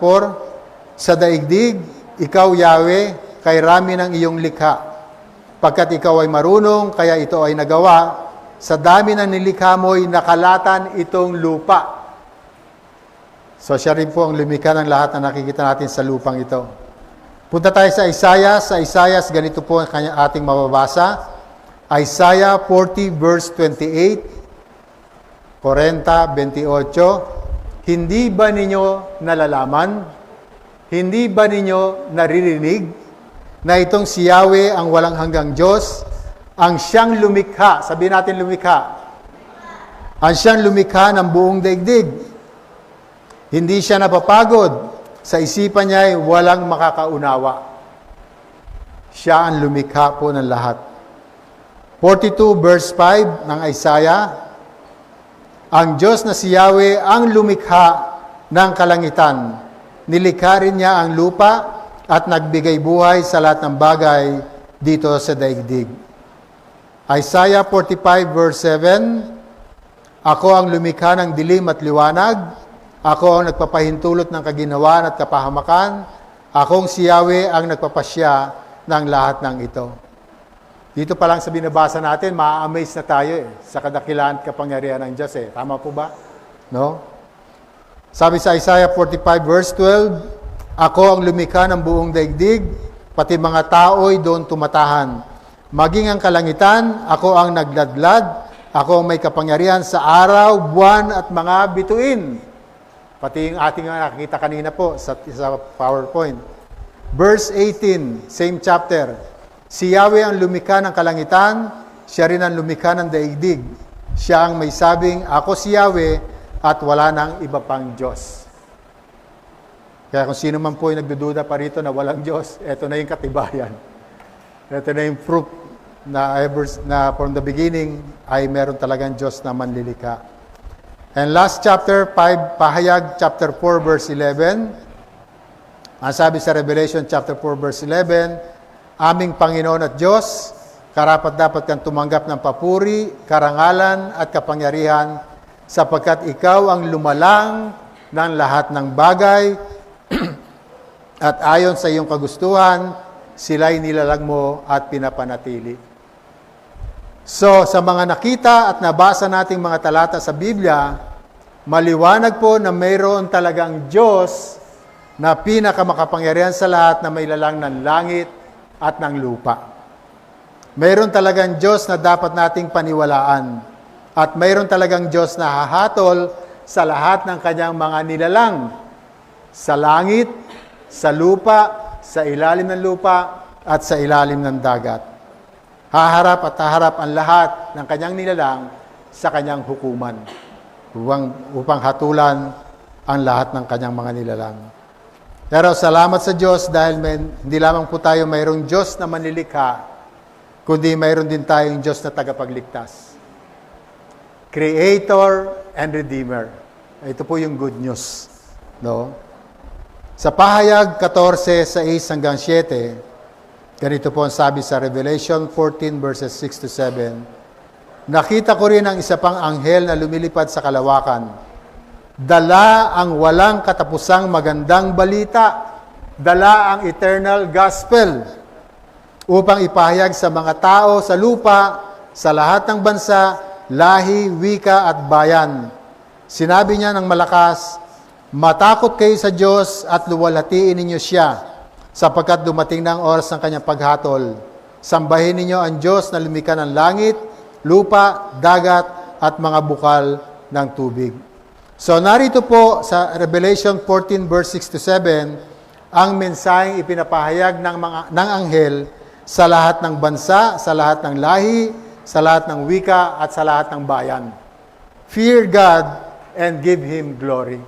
sa daigdig, ikaw, Yahweh, kay rami ng iyong likha. Pagkat ikaw ay marunong, kaya ito ay nagawa. Sa dami ng nilikha mo'y nakalatan itong lupa. So siya rin po ang lumikha ng lahat na nakikita natin sa lupang ito. Punta tayo sa Isaiah. Sa Isaiah, ganito po ang ating mababasa. Isaiah 40 verse 28, 40:28. Hindi ba ninyo nalalaman? Hindi ba ninyo naririnig na itong si Yahweh ang walang hanggang Diyos, ang siyang lumikha, sabihin natin lumikha, ang siyang lumikha ng buong daigdig. Hindi siya napapagod, sa isipan niya ay walang makakaunawa. Siya ang lumikha po ng lahat. 42 verse 5 ng Isaiah, ang Diyos na si Yahweh ang lumikha ng kalangitan. Nilikha rin niya ang lupa at nagbigay buhay sa lahat ng bagay dito sa daigdig. Isaiah 45 verse 7, ako ang lumikha ng dilim at liwanag, ako ang nagpapahintulot ng kaginhawaan at kapahamakan, akong si Yahweh ang nagpapasya ng lahat ng ito. Dito pa lang sa binabasa natin, maa-amaze na tayo sa kadakilaan at kapangyarihan ng Diyos. Tama po ba? No? Sabi sa Isaiah 45 verse 12, ako ang lumikha ng buong daigdig, pati mga tao'y doon tumatahan. Maging ang kalangitan, ako ang nagladlad, ako ang may kapangyarihan sa araw, buwan at mga bituin. Pati yung ating nakikita kanina po sa PowerPoint. Verse 18, same chapter. Si Yahweh ang lumikha ng kalangitan, siya rin ang lumikha ng daigdig. Siya ang may sabing, ako si Yahweh at wala nang iba pang Diyos. Kaya kung sino man po yung nagdududa pa rito na walang Diyos, eto na yung katibayan. Ito na yung proof na from the beginning ay meron talagang Diyos na manlilikha. And last chapter, 5, Pahayag chapter 4 verse 11. Ang sabi sa Revelation chapter 4 verse 11, aming Panginoon at Diyos, karapat-dapat kang tumanggap ng papuri, karangalan at kapangyarihan sapagkat ikaw ang lumalang ng lahat ng bagay at ayon sa iyong kagustuhan, sila'y nilalag mo at pinapanatili. So, sa mga nakita at nabasa nating mga talata sa Biblia, maliwanag po na mayroon talagang Diyos na pinakamakapangyarihan sa lahat na may lalang ng langit at ng lupa. Mayroon talagang Diyos na dapat nating paniwalaan. At mayroon talagang Diyos na hahatol sa lahat ng kanyang mga nilalang. Sa langit, sa lupa, sa ilalim ng lupa, at sa ilalim ng dagat. Haharap at haharap ang lahat ng kanyang nilalang sa kanyang hukuman upang hatulan ang lahat ng kanyang mga nilalang. Pero salamat sa Diyos dahil hindi lamang po tayo mayroong Diyos na manlilikha, kundi mayroon din tayong Diyos na tagapagligtas. Creator and Redeemer. Ito po yung good news. No? Sa Pahayag 14, 6 hanggang 7, ganito po ang sabi sa Revelation 14 verses 6 to 7. Nakita ko rin ang isa pang anghel na lumilipad sa kalawakan. Dala ang walang katapusang magandang balita. Dala ang eternal gospel upang ipahayag sa mga tao sa lupa, sa lahat ng bansa, lahi, wika at bayan. Sinabi niya ng malakas, matakot kayo sa Diyos at luwalhatiin ninyo siya sapagkat dumating na ang oras ng kanyang paghatol. Sambahin ninyo ang Diyos na lumikha ng langit, lupa, dagat, at mga bukal ng tubig. So narito po sa Revelation 14 verse 6 to 7, ang mensaheng ipinapahayag ng anghel sa lahat ng bansa, sa lahat ng lahi, sa lahat ng wika, at sa lahat ng bayan. Fear God and give Him glory.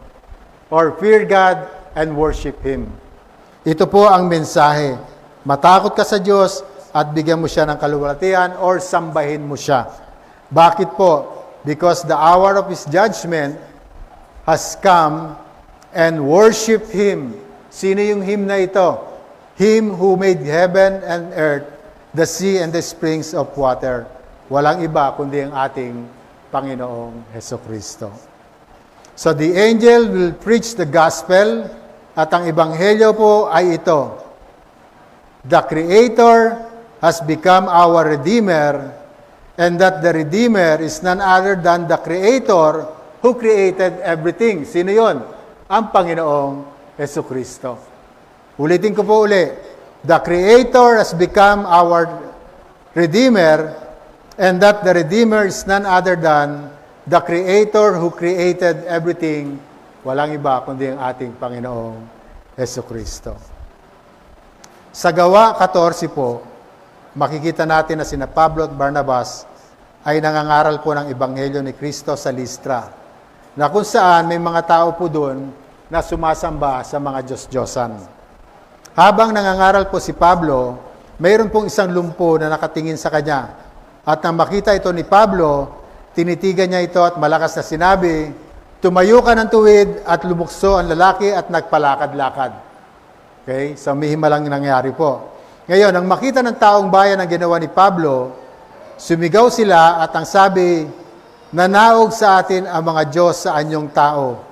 Or fear God and worship Him. Ito po ang mensahe. Matakot ka sa Diyos at bigyan mo siya ng kaluwalhatian or sambahin mo siya. Bakit po? Because the hour of His judgment has come and worship Him. Sino yung Him na ito? Him who made heaven and earth, the sea and the springs of water. Walang iba kundi ang ating Panginoong Hesukristo. So the angel will preach the gospel at ang ebanghelyo po ay ito. The Creator has become our Redeemer and that the Redeemer is none other than the Creator who created everything. Sino yon? Ang Panginoong Jesucristo. Ulitin ko po uli. The Creator has become our Redeemer and that the Redeemer is none other than the Creator who created everything. Walang iba kundi ang ating Panginoong Jesucristo. Sa Gawa 14 po, makikita natin na sina Pablo at Barnabas ay nangangaral po ng Ebanghelyo ni Kristo sa Listra, na kung saan may mga tao po doon na sumasamba sa mga Diyos-Diyosan. Habang nangangaral po si Pablo, mayroon pong isang lumpo na nakatingin sa kanya. At nang makita ito ni Pablo, tinitigan niya ito at malakas na sinabi, "Tumayo ka ng tuwid," at lumukso ang lalaki at nagpalakad-lakad. Okay? So, may himalang nangyari po. Ngayon, nang makita ng taong bayan ang ginawa ni Pablo, sumigaw sila at ang sabi, "Nanaog sa atin ang mga Diyos sa anyong tao."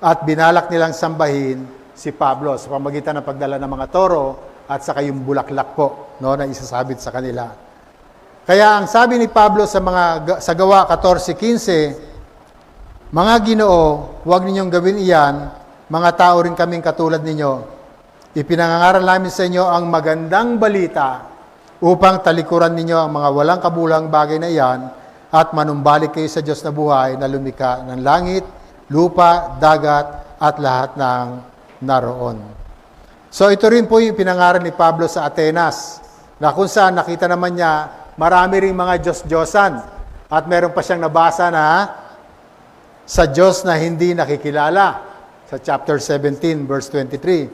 At binalak nilang sambahin si Pablo sa pamagitan ng pagdala ng mga toro at saka yung bulaklak po, no, na isasabit sa kanila. Kaya ang sabi ni Pablo sa Gawa 14:15, "Mga Ginoo, huwag ninyong gawin iyan, mga tao rin kaming katulad ninyo. Ipinangangaral namin sa inyo ang magandang balita upang talikuran ninyo ang mga walang kabulang bagay na iyan at manumbalik kayo sa Diyos na buhay na lumikha ng langit, lupa, dagat at lahat ng naroon." So ito rin po yung pinangaral ni Pablo sa Atenas, na kung saan nakita naman niya marami ring mga Diyos-Diyosan at meron pa siyang nabasa na sa Diyos na hindi nakikilala sa chapter 17 verse 23.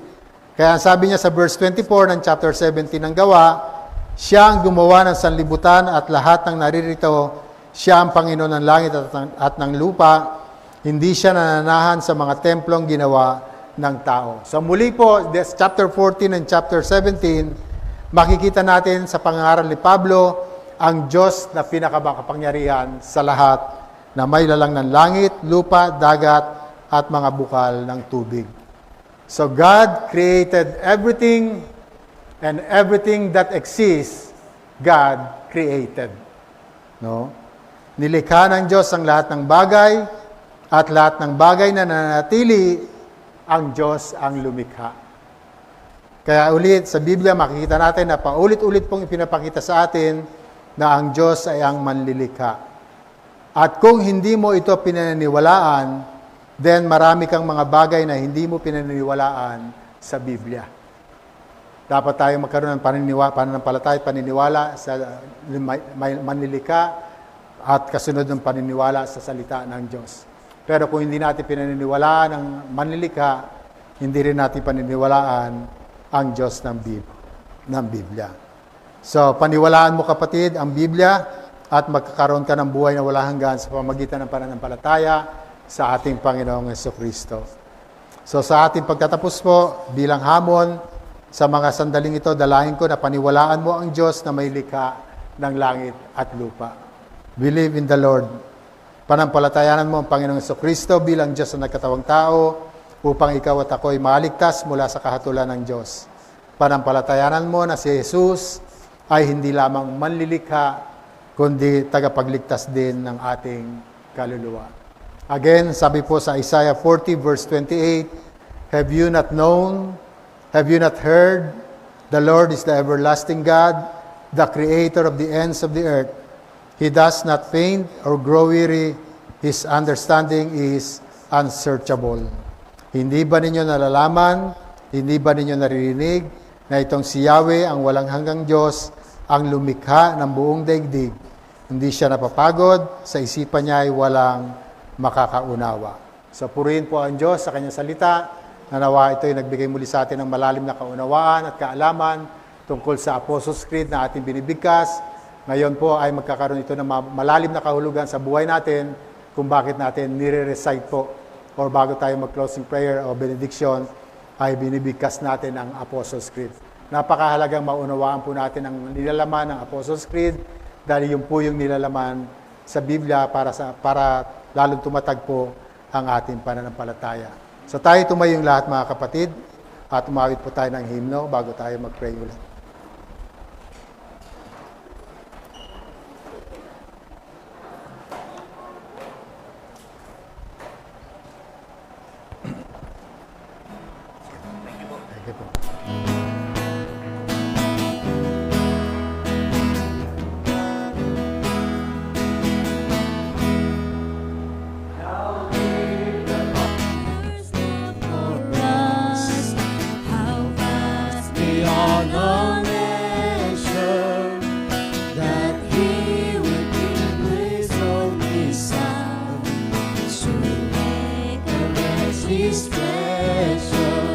Kaya ang sabi niya sa verse 24 ng chapter 17 ng Gawa, "Siya ang gumawa ng sanlibutan at lahat ng naririto, siya ang Panginoon ng langit at ng lupa, hindi siya nananahan sa mga templong ginawa ng tao." So muli po, chapter 14 and chapter 17, makikita natin sa pangangaral ni Pablo ang Diyos na pinakamakapangyarihan sa lahat, na may lalang ng langit, lupa, dagat, at mga bukal ng tubig. So God created everything, and everything that exists, God created. No? Nilikha ng Diyos ang lahat ng bagay, at lahat ng bagay na nananatili, ang Diyos ang lumikha. Kaya ulit, sa Biblia, makikita natin na paulit-ulit pong ipinapakita sa atin na ang Diyos ay ang manlilikha. At kung hindi mo ito pinaniniwalaan, then marami kang mga bagay na hindi mo pinaniniwalaan sa Biblia. Dapat tayo magkaroon ng pananampalataya, paniniwala sa manlilikha at kasunod ng paniniwala sa salita ng Diyos. Pero kung hindi natin pinaniniwalaan ang manlilikha, hindi rin natin paniniwalaan ang Diyos ng Biblia. So, paniwalaan mo kapatid ang Biblia at magkakaroon ka ng buhay na walang hanggan sa pamagitan ng pananampalataya sa ating Panginoong Jesucristo. So, sa ating pagtatapos po, bilang hamon, sa mga sandaling ito, dalahin ko na paniwalaan mo ang Diyos na may likha ng langit at lupa. Believe in the Lord. Panampalatayanan mo ang Panginoong Jesucristo bilang Diyos na nagkatawang tao upang ikaw at ako'y maligtas mula sa kahatulan ng Diyos. Panampalatayanan mo na si Jesus ay hindi lamang manlilikha, kundi tagapagligtas din ng ating kaluluwa. Again, sabi po sa Isaiah 40 verse 28, "Have you not known? Have you not heard? The Lord is the everlasting God, the creator of the ends of the earth. He does not faint or grow weary. His understanding is unsearchable." Hindi ba ninyo nalalaman, hindi ba ninyo naririnig na itong si Yahweh, ang walang hanggang Diyos, ang lumikha ng buong daigdig? Hindi siya napapagod, sa isipan niya ay walang makakaunawa. So purihin po ang Diyos sa kanyang salita, na nawa ito ay nagbigay muli sa atin ng malalim na kaunawaan at kaalaman tungkol sa Apostles' Creed na ating binibigkas. Ngayon po ay magkakaroon ito ng malalim na kahulugan sa buhay natin kung bakit natin nire-recite po or bago tayo mag-closing prayer o benediction ay binibigkas natin ang Apostles' Creed. Napakahalagang maunawaan po natin ang nilalaman ng Apostles' Creed dahil yun po yung nilalaman sa Biblia para lalong tumatagpo ang ating pananampalataya. So tayo tumayong lahat mga kapatid at umawit po tayo ng hymno bago tayo mag-pray ulit. Thank you po. Beyond all measure, that He would give His only Son to make us His treasure.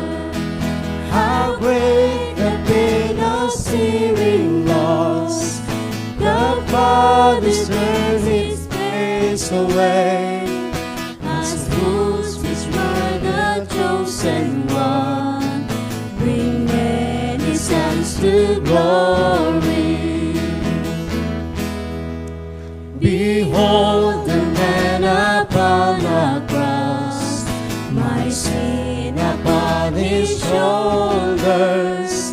How great the pain of searing loss! The Father's turned His face away, as those which were the chosen one bring many sons to glory. Behold the man upon the cross, my sin upon His shoulders.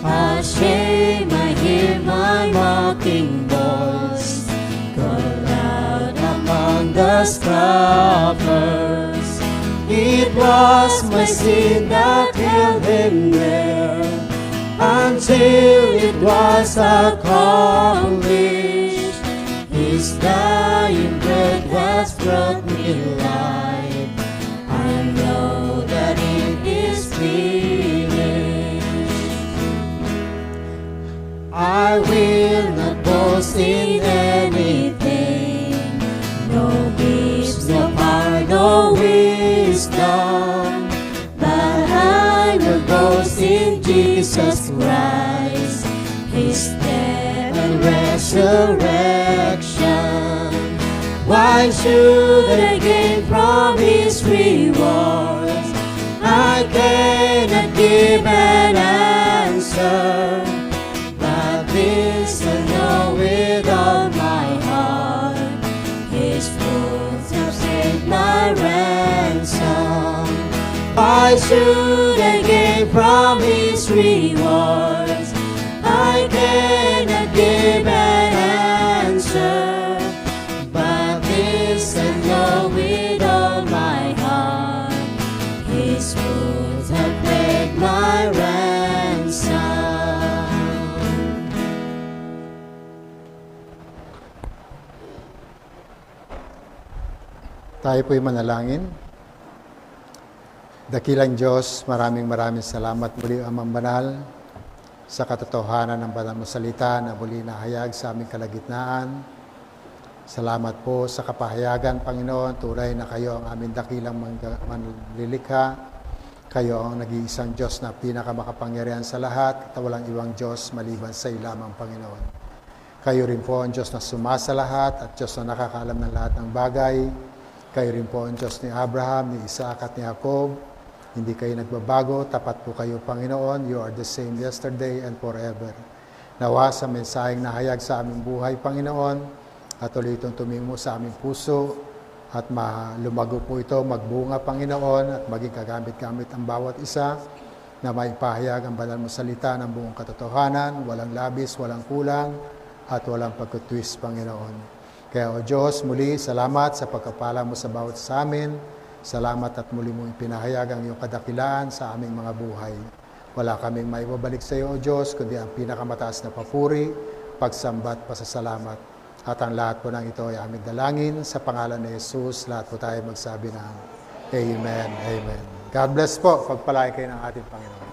Ashamed I hear my mocking voice call out among the scoffers. It was my sin that held Him there until it was accomplished. His dying breath has brought me life. I know that it is finished. I will not boast in anything, no gifts, no power, no wisdom, but I will boast in Jesus Christ, His death and resurrection. Why should I gain from His rewards? I cannot give an answer, but this I know with all my heart: His wounds have saved my ransom. Why should I gain from His rewards? I cannot give an answer, but this I know with all my heart: His wounds have paid my ransom. Tayo po'y manalangin. Dakilang Diyos, maraming salamat muli, Amang Banal, sa katotohanan ng banal mo salita na muli nahayag sa aming kalagitnaan. Salamat po sa kapahayagan, Panginoon, tunay na kayo ang aming dakilang manlilikha. Kayo ang nag-iisang Diyos na pinakamakapangyarihan sa lahat at walang ibang Diyos maliban sa iyo lamang, Panginoon. Kayo rin po ang Diyos na sumasa lahat at Diyos na nakakaalam ng lahat ng bagay. Kayo rin po ang Diyos ni Abraham, ni Isaac at ni Jacob. Hindi kayo nagbabago, tapat po kayo, Panginoon. You are the same yesterday and forever. Nawa sa mensaheng nahayag sa aming buhay, Panginoon, at ulit itong tumingo sa aming puso at lumago po ito, magbunga, Panginoon, at maging kagamit-gamit ang bawat isa na maipahayag ang banal mo salita ng buong katotohanan, walang labis, walang kulang, at walang pagkutwist, Panginoon. Kaya, O Diyos, muli, salamat sa pagkapala mo sa bawat sa amin. Salamat at muli mong ipinahayag ang iyong kadakilaan sa aming mga buhay. Wala kaming maibabalik sa iyo, O Diyos, kundi ang pinakamataas na papuri, pagsambat, pasasalamat. At ang lahat po ng ito ay aming dalangin sa pangalan ni Jesus. Lahat po tayo magsabi ng Amen, Amen. God bless po. Pagpalain kayo ng ating Panginoon.